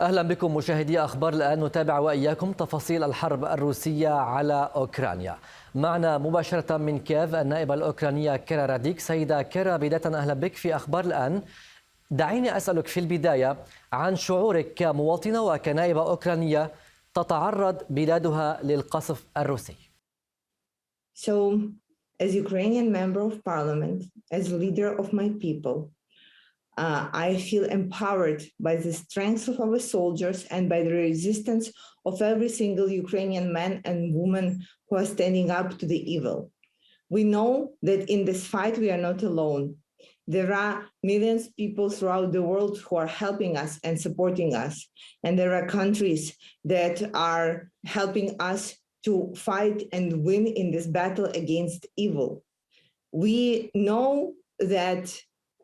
أهلا بكم مشاهدي أخبار الآن. نتابع وإياكم تفاصيل الحرب الروسية على أوكرانيا. معنا مباشرة من كييف النائبة الأوكرانية كيرا راديك. سيدة كيرا، بداية أهلا بك في أخبار الآن. دعيني أسألك في البداية عن شعورك كمواطنة وكنائبة أوكرانية تتعرض بلادها للقصف الروسي. So, as Ukrainian member of parliament, as leader of my people, I feel empowered by the strength of our soldiers and by the resistance of every single Ukrainian man and woman who are standing up to the evil. We know that in this fight we are not alone. There are millions of people throughout the world who are helping us and supporting us. And there are countries that are helping us to fight and win in this battle against evil. We know that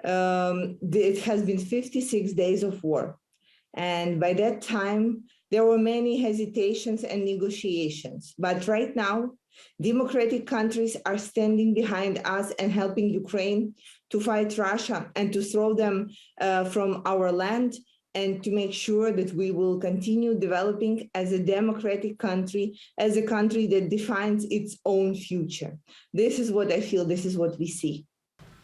it has been 56 days of war. And by that time, there were many hesitations and negotiations. But right now, democratic countries are standing behind us and helping Ukraine to fight Russia and to throw them from our land and to make sure that we will continue developing as a democratic country, as a country that defines its own future. This is what I feel, this is what we see.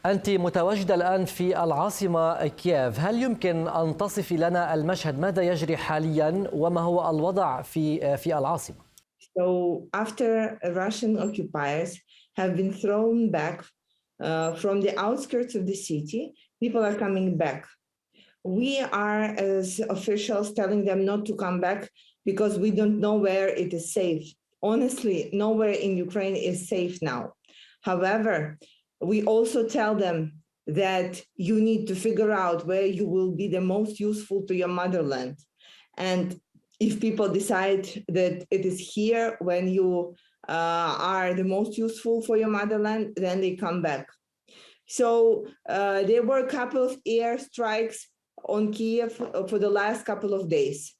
أنت متواجدة الآن في العاصمة كييف، هل يمكن أن تصفي لنا المشهد؟ ماذا يجري حاليا وما هو الوضع في العاصمة؟ So after Russian occupiers have been thrown back from the outskirts of the city, people are coming back. We are, as officials, telling them not to come back because we don't know where it is safe. Honestly, nowhere in Ukraine is safe now. However, we also tell them that you need to figure out where you will be the most useful to your motherland. And if people decide that it is here when you are the most useful for your motherland, then they come back. So there were a couple of air strikes on Kiev for the last couple of days,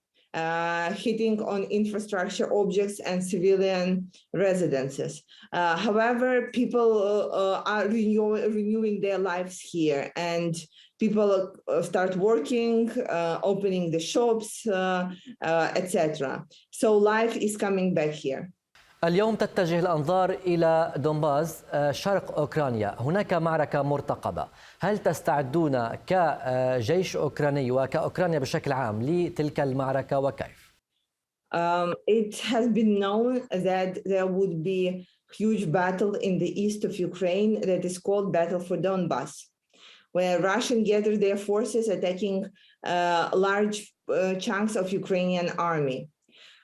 hitting on infrastructure objects and civilian residences. However, people are renewing their lives here, and people start working, opening the shops, etc. So life is coming back here. اليوم تتجه الأنظار إلى دونباس شرق أوكرانيا، هناك معركة مرتقبة، هل تستعدون كجيش أوكراني وكأوكرانيا بشكل عام لتلك المعركة وكيف؟ It has been known that there would be a huge battle in the east of Ukraine that is called Battle for Donbas, where Russians gather their forces attacking large chunks of Ukrainian army.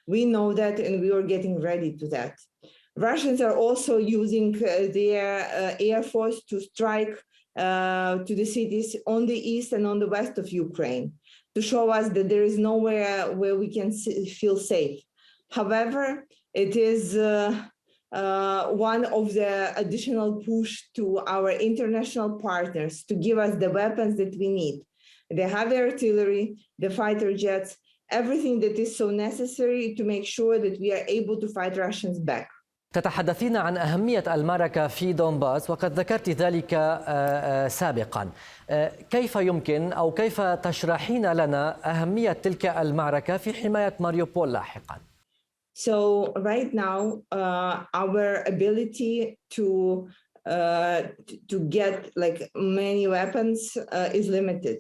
We know that, and we are getting ready to that. Russians are also using their air force to strike to the cities on the east and on the west of Ukraine to show us that there is nowhere where we can feel safe. However, it is one of the additional push to our international partners to give us the weapons that we need. The heavy artillery, the fighter jets, everything that is so necessary to make sure that we are able to fight Russians back. تتحدثين عن أهمية المعركة في دونباس وقد ذكرت ذلك سابقا. كيف يمكن أو كيف تشرحين لنا أهمية تلك المعركة في حماية ماريوبول لاحقا؟ So right now our ability to get like many weapons is limited.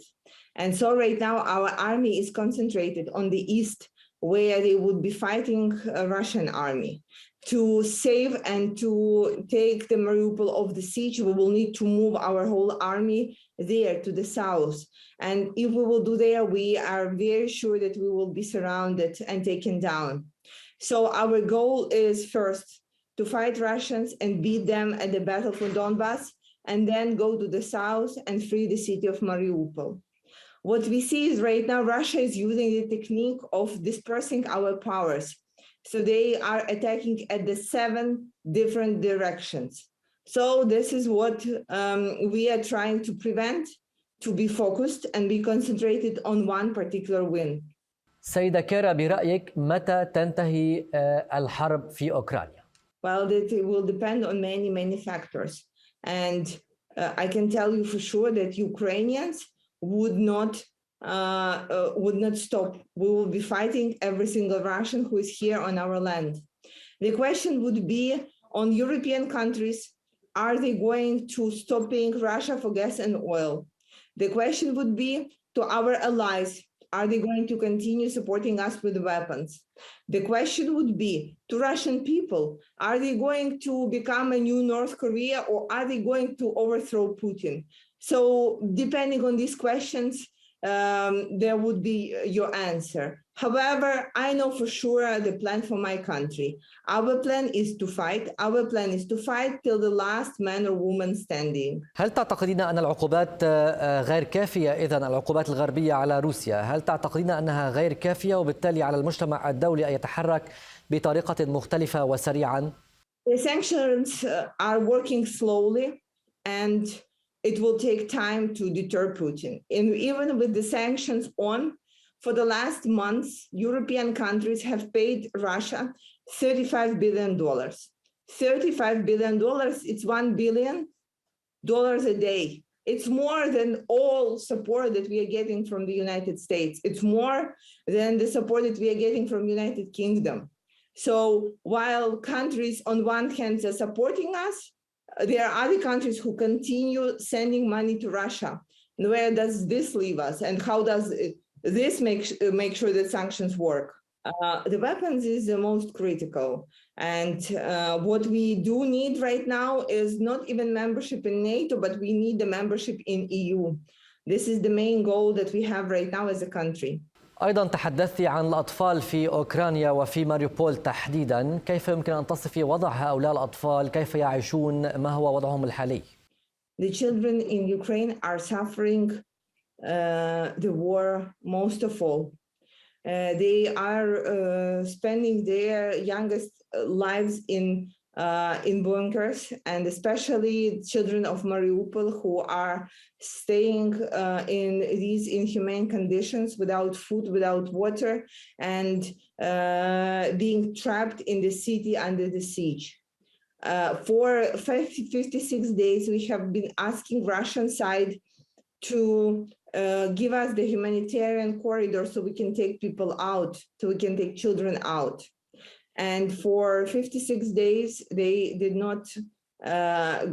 And so right now our army is concentrated on the east where they would be fighting a Russian army. To save and to take the Mariupol of the siege, we will need to move our whole army there to the south. And if we will do there, we are very sure that we will be surrounded and taken down. So our goal is first to fight Russians and beat them at the battle for Donbas, and then go to the south and free the city of Mariupol. What we see is right now Russia is using the technique of dispersing our powers. So they are attacking at the 7 different directions. So this is what we are trying to prevent, to be focused and be concentrated on one particular win. سيدة كيرا، برأيك متى تنتهي الحرب في أوكرانيا؟ Well, that will depend on many factors. And I can tell you for sure that Ukrainians would not would not stop. We will be fighting every single Russian who is here on our land. The question would be on European countries, are they going to stop paying Russia for gas and oil? The question would be to our allies, are they going to continue supporting us with weapons? The question would be to Russian people, are they going to become a new North Korea or are they going to overthrow Putin? So depending on these questions, there would be your answer. However, I know for sure the plan for my country. Our plan is to fight. Our plan is to fight till the last man or woman standing. هل تعتقدين أن العقوبات غير كافية إذن العقوبات الغربية على روسيا؟ هل تعتقدين أنها غير كافية وبالتالي على المجتمع الدولي أن يتحرك بطريقة مختلفة وسريعا؟ The sanctions are working slowly and it will take time to deter Putin. And even with the sanctions on, for the last months, European countries have paid Russia $35 billion. $35 billion, it's $1 billion a day. It's more than all support that we are getting from the United States. It's more than the support that we are getting from United Kingdom. So while countries on one hand are supporting us, there are other countries who continue sending money to Russia. And where does this leave us? And how does this make sure that sanctions work? The weapons is the most critical. And what we do need right now is not even membership in NATO, but we need the membership in EU. This is the main goal that we have right now as a country. أيضا تحدثت عن الأطفال في أوكرانيا وفي ماريوبول تحديدا، كيف يمكن أن تصفي وضع هؤلاء الأطفال؟ كيف يعيشون؟ ما هو وضعهم الحالي؟ The children in Ukraine are suffering the war most of all. They are spending their youngest lives in bunkers, and especially children of Mariupol who are staying in these inhumane conditions without food, without water, and being trapped in the city under the siege. For 56 days, we have been asking Russian side to give us the humanitarian corridor so we can take people out, so we can take children out. And for 56 days, they did not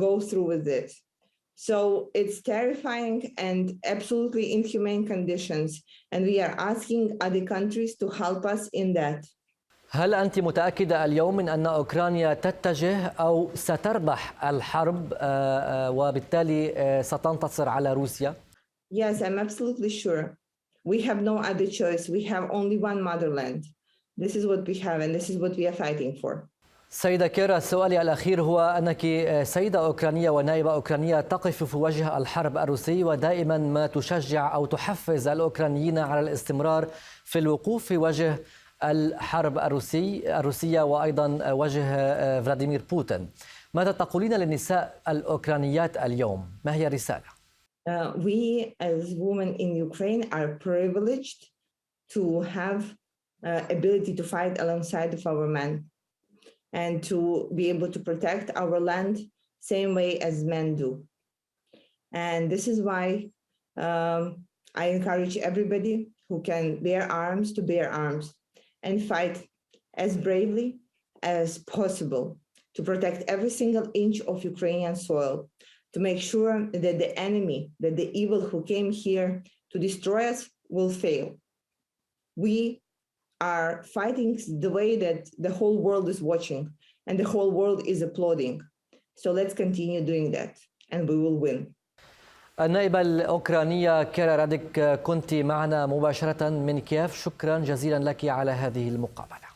go through with it. So it's terrifying and absolutely inhumane conditions. And we are asking other countries to help us in that. هل أنت متأكدة اليوم من أن أوكرانيا تتجه أو ستربح الحرب وبالتالي ستنتصر على روسيا؟ Yes, I'm absolutely sure. We have no other choice. We have only one motherland. This is what we have and this is what we are fighting for. سيدة كيرا، سؤالي الأخير هو أنك سيدة أوكرانية ونائبة أوكرانية تقف في وجه الحرب الروسي ودائما ما تشجع أو تحفز الأوكرانيين على الاستمرار في الوقوف في وجه الحرب الروسية وأيضا وجه فلاديمير بوتين. ماذا تقولين للنساء الأوكرانيات اليوم؟ ما هي الرسالة؟ We as women in Ukraine are privileged to have ability to fight alongside of our men and to be able to protect our land same way as men do. And this is why I encourage everybody who can bear arms to bear arms and fight as bravely as possible to protect every single inch of Ukrainian soil, to make sure that the enemy, that the evil who came here to destroy us will fail. We are fighting the way that the whole world is watching and the whole world is applauding. So let's continue doing that and we will win. النائبة الأوكرانية كيرا راديك كنت معنا مباشرة من كييف. شكرا جزيلا لك على هذه المقابلة.